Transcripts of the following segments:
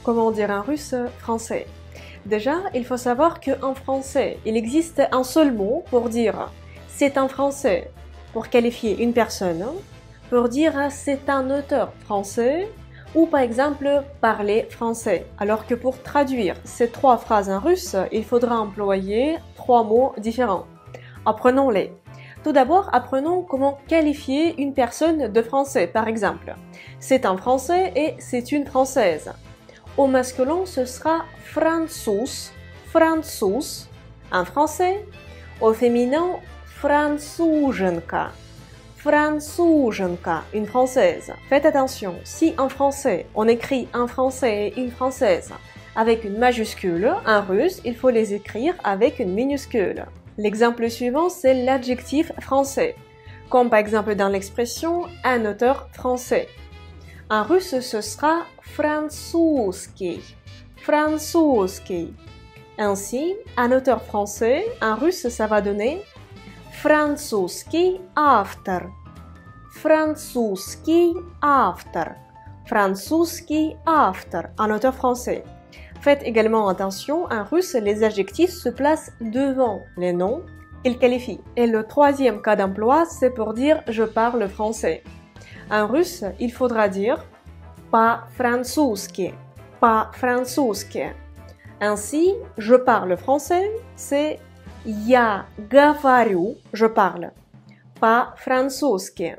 Comment dire en russe français? Déjà, il faut savoir qu'en français, il existe un seul mot pour dire c'est un français, pour qualifier une personne, pour dire c'est un auteur français, ou par exemple parler français. Alors que pour traduire ces trois phrases en russe, il faudra employer trois mots différents. Apprenons-les. Tout d'abord, apprenons comment qualifier une personne de français, par exemple. C'est un français et c'est une française. Au masculin, ce sera Franzos, Franzos, un français. Au féminin, Franzoujenka, Franzoujenka, une française. Faites attention, si en français, on écrit un français et une française avec une majuscule, en russe, il faut les écrire avec une minuscule. L'exemple suivant, c'est l'adjectif français, comme par exemple dans l'expression « un auteur français ». En russe, ce sera « французский », « французский ». Ainsi, un auteur français, en russe, ça va donner « французский автор », « французский автор », « французский автор », un auteur français. Faites également attention, en russe, les adjectifs se placent devant les noms, ils qualifient. Et le troisième cas d'emploi, c'est pour dire « je parle français ». En russe, il faudra dire « по-французски », « по-французски ». Ainsi, « je parle français », c'est « я говорю », « je parle », « по-французски ».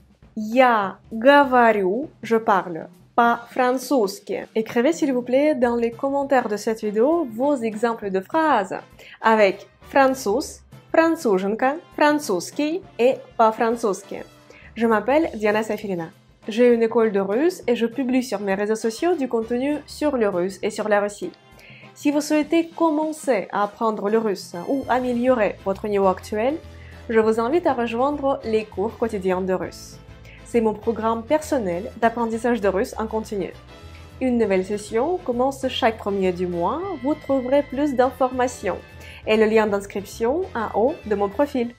« Я говорю », « je parle », по-французски. Écrivez s'il vous plaît dans les commentaires de cette vidéo vos exemples de phrases avec француз, француженка, французский et по-французски. Je m'appelle Diana Safirina. J'ai une école de russe et je publie sur mes réseaux sociaux du contenu sur le russe et sur la Russie. Si vous souhaitez commencer à apprendre le russe ou améliorer votre niveau actuel, je vous invite à rejoindre les cours quotidiens de russe. C'est mon programme personnel d'apprentissage de russe en continu. Une nouvelle session commence chaque premier du mois, vous trouverez plus d'informations et le lien d'inscription en haut de mon profil.